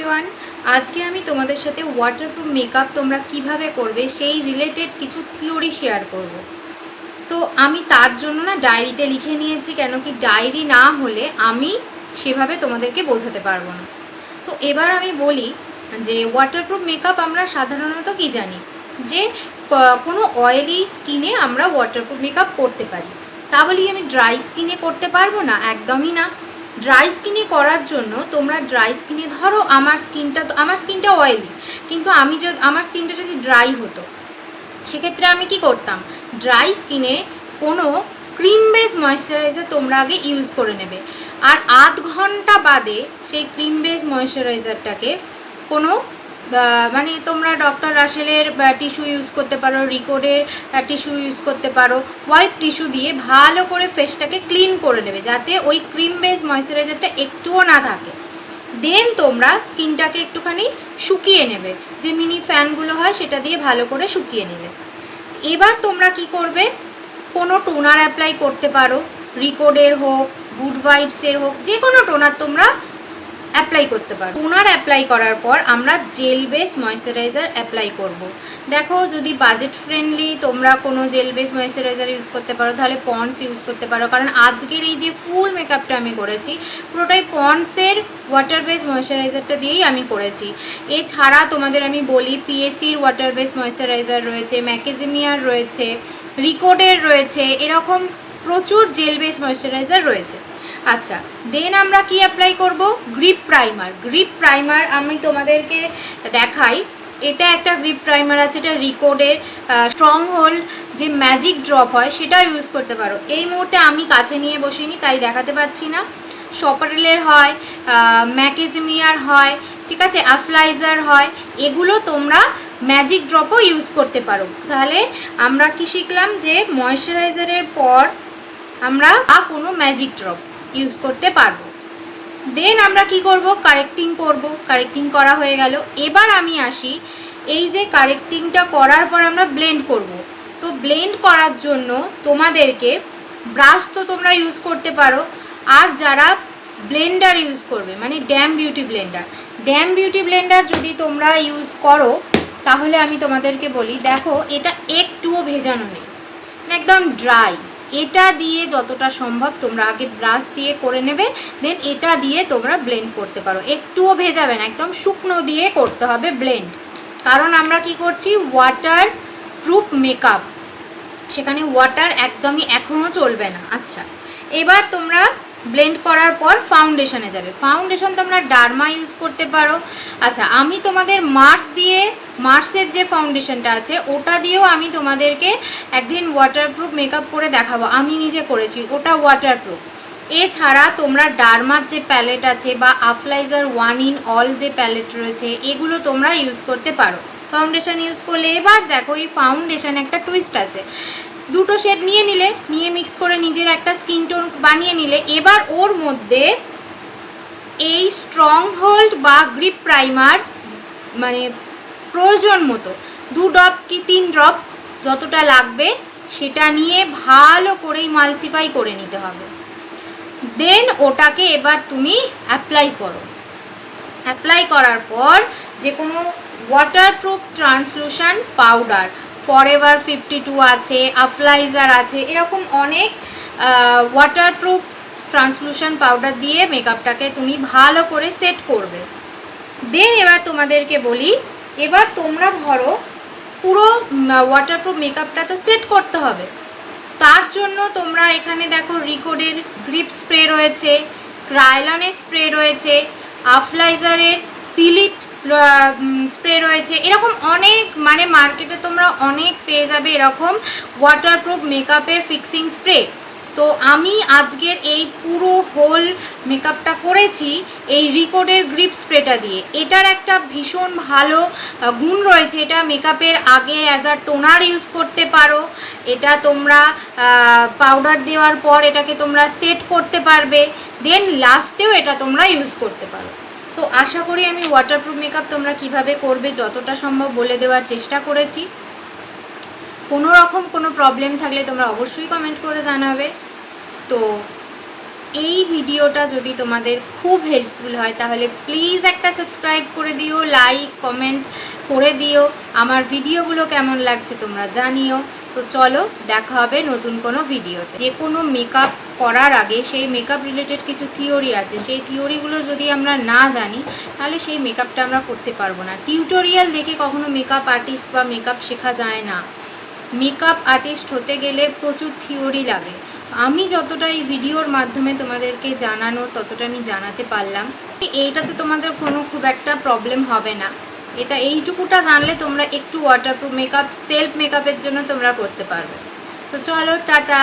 Everyone, আজকে আমি তোমাদের সাথে ওয়াটারপ্রুফ মেকআপ তোমরা কিভাবে করবে সেই রিলেটেড কিছু থিওরি শেয়ার করব। তো আমি তার জন্য না ডায়েরিতে লিখে নিয়েছি, কেন কি ডায়েরি না হলে আমি সেভাবে তোমাদেরকে বোঝাতে পারবো না। তো এবার আমি বলি যে ওয়াটারপ্রুফ মেকআপ আমরা সাধারণত কি জানি যে কোনো অয়েলি স্কিনে আমরা ওয়াটারপ্রুফ মেকআপ করতে পারি। তা বলি আমি ড্রাই স্কিনে করতে পারবো না, একদমই না। ড্রাই স্কিনে করার জন্য তোমরা ড্রাই স্কিনে ধরো আমার স্কিনটা অয়েলি, কিন্তু আমার স্কিনটা যদি ড্রাই হতো সেক্ষেত্রে আমি কি করতাম, ড্রাই স্কিনে কোনো ক্রিম বেস ময়েশ্চারাইজার তোমরা আগে ইউজ করে নেবে, আর আধ ঘন্টা বাদে সেই ক্রিম বেস ময়েশ্চারাইজারটাকে কোনো মানে তোমরা ডক্টর রাসেলের টিস্যু ইউজ করতে পারো, রিকোডের টিস্যু ইউজ করতে পারো, হোয়াইট টিস্যু দিয়ে ভালো করে ফেসটাকে ক্লিন করে নেবে যাতে ওই ক্রিম বেস ময়েশ্চারাইজারটা একটুও না থাকে। দেন তোমরা স্কিনটাকে একটুখানি শুকিয়ে নেবে, যে মিনি ফ্যানগুলো হয় সেটা দিয়ে ভালো করে শুকিয়ে নেবে। এবার তোমরা কি করবে, কোনো টোনার অ্যাপ্লাই করতে পারো, রিকোডের হোক, গুড ভাইবসের হোক, যে কোনো টোনার তোমরা অ্যাপ্লাই করতে পারো। টোনার অ্যাপ্লাই করার পর আমরা জেল বেস ময়েশ্চারাইজার অ্যাপ্লাই করব। দেখো যদি বাজেট ফ্রেন্ডলি তোমরা কোনো জেল বেস ময়েশ্চারাইজার ইউজ করতে পারো তাহলে পন্ডস ইউজ করতে পারো, কারণ আজকের এই যে ফুল মেকআপটা আমি করেছি পুরোটাই পন্ডসের ওয়াটার বেস ময়েশ্চারাইজারটা দিয়েই আমি করেছি। এছাড়া তোমাদের আমি বলি পিএসির ওয়াটার বেস ময়েশ্চারাইজার রয়েছে, ম্যাকেজিমিয়ার রয়েছে, রিকোডের রয়েছে, এরকম প্রচুর জেল বেস ময়েশ্চারাইজার রয়েছে। আচ্ছা, দেন আমরা কি অ্যাপ্লাই করব, গ্রিপ প্রাইমার আমি তোমাদেরকে দেখাই। এটা একটা গ্রিপ প্রাইমার আছে, এটা রিকোডের স্ট্রং হোল্ড যে ম্যাজিক ড্রপ হয় সেটা ইউজ করতে পারো। এই মুহূর্তে আমি কাছে নিয়ে বসিনি তাই দেখাতে পারছি না। সপারেলের হয়, ম্যাকেজিমিয়ার হয়, ঠিক আছে, অ্যাফলাইজার হয়, এগুলো তোমরা ম্যাজিক ড্রপও ইউজ করতে পারো। তাহলে আমরা কি শিখলাম যে ময়েশ্চারাইজারের পর আমরা কোনো ম্যাজিক ড্রপ ইউজ করতে পারবো। দেন আমরা কি করব, কারেক্টিং করা হয়ে গেল। এবার আমি আসি, এই যে কারেক্টিংটা করার পর আমরা ব্লেন্ড করব। তো ব্লেন্ড করার জন্য তোমাদেরকে ব্রাশ তো তোমরা ইউজ করতে পারো, আর যারা ব্লেন্ডার ইউজ করবে মানে ড্যাম বিউটি ব্লেন্ডার যদি তোমরা ইউজ করো তাহলে আমি তোমাদেরকে বলি, দেখো এটা একটুও ভেজানো নেই, একদম ড্রাই। এটা দিয়ে যতটা সম্ভব তোমরা আগে ব্রাশ দিয়ে করে নেবে, দেন এটা দিয়ে তোমরা ব্লেন্ড করতে পারো। একটুও ভেজাবে না, একদম শুকনো দিয়ে করতে হবে ব্লেন্ড, কারণ আমরা কি করছি ওয়াটার প্রুফ মেকআপ, সেখানে ওয়াটার একদমই এখনও চলবে না। আচ্ছা, এবার তোমরা ব্লেন্ড করার পর ফাউন্ডেশনে যাবে। ফাউন্ডেশন তোমরা ডার্মা ইউজ করতে পারো। আচ্ছা, আমি তোমাদের মার্সের যে ফাউন্ডেশনটা আছে ওটা দিয়েও আমি তোমাদেরকে একদিন ওয়াটারপ্রুফ মেকআপ করে দেখাবো, আমি নিজে করেছি, ওটা ওয়াটারপ্রুফ। এছাড়া তোমরা ডার্মার যে প্যালেট আছে বা আফলাইজার 1 in all যে প্যালেট রয়েছে এগুলো তোমরা ইউজ করতে পারো ফাউন্ডেশন ইউজ করলে। এবার দেখো এই ফাউন্ডেশন একটা টুইস্ট আছে, দুটো শেড নিয়ে মিক্স করে নিজের একটা স্কিন টোন বানিয়ে নিলে, এবার ওর মধ্যে এই স্ট্রং হোল্ড বা গ্রিপ প্রাইমার মানে প্রয়োজন মতো 2 ড্রপ কি 3 ড্রপ যতটা লাগবে সেটা নিয়ে ভালো করে মালসিফাই করে নিতে হবে। দেন ওটাকে এবার তুমি অ্যাপ্লাই করো। অ্যাপ্লাই করার পর যে কোনো ওয়াটারপ্রুফ ট্রান্সলুশন পাউডার, ফরএভার 52 আছে, আফলাইজার আছে, এরকম অনেক ওয়াটারপ্রুফ ট্রান্সলুশন পাউডার দিয়ে মেকআপটাকে তুমি ভালো করে সেট করবে। দেন এবার তোমাদেরকে বলি, এবার তোমরা ধরো পুরো ওয়াটারপ্রুফ মেকআপটা তো সেট করতে হবে, তার জন্য তোমরা এখানে দেখো রিকোডের গ্রিপ স্প্রে রয়েছে, ক্রায়োলনের স্প্রে রয়েছে, আফলাইজারের সিলিট স্প্রে রয়েছে, এরকম অনেক মানে মার্কেটে তোমরা অনেক পেয়ে যাবে এরকম ওয়াটারপ্রুফ মেকআপের ফিক্সিং স্প্রে। তো আমি আজকের এই পুরো হোল মেকআপটা করেছি এই রিকোডের গ্রিপ স্প্রেটা দিয়ে। এটার একটা ভীষণ ভালো গুণ রয়েছে, এটা মেকআপের আগে অ্যাজ আ টোনার ইউজ করতে পারো, এটা তোমরা পাউডার দেওয়ার পর এটাকে তোমরা সেট করতে পারবে, দেন লাস্টেও এটা তোমরা ইউজ করতে পারো। তো আশা করি আমি ওয়াটারপ্রুফ মেকআপ তোমরা কিভাবে করবে যতটা সম্ভব বলে দেওয়ার চেষ্টা করেছি। কোনো রকম কোনো প্রবলেম থাকলে তোমরা অবশ্যই কমেন্ট করে জানাবে। তো এই ভিডিওটা যদি তোমাদের খুব হেল্পফুল হয় তাহলে প্লিজ একটা সাবস্ক্রাইব করে দিও, লাইক কমেন্ট করে দিও, আমার ভিডিওগুলো কেমন লাগছে তোমরা জানিও। তো চলো দেখা হবে নতুন কোনো ভিডিওতে। যে কোনো মেকআপ করার আগে সেই মেকআপ রিলেটেড কিছু থিওরি আছে, সেই থিওরিগুলো যদি আমরা না জানি তাহলে সেই মেকআপটা আমরা করতে পারবো না। টিউটোরিয়াল দেখে কখনো মেকআপ আর্টিস্ট বা মেকআপ শেখা যায় না। মেকআপ আর্টিস্ট হতে গেলে প্রচুর থিওরি লাগে। আমি যতটা এই ভিডিওর মাধ্যমে তোমাদেরকে জানানোর ততটা আমি জানাতে পারলাম। এইটাতে তোমাদের কোনো খুব একটা প্রবলেম হবে না। এটা এইটুকুটা জানলে তোমরা একটু ওয়াটারপ্রুফ মেকআপ সেলফ মেকআপের জন্য তোমরা করতে পারবে। তো চলো টাটা।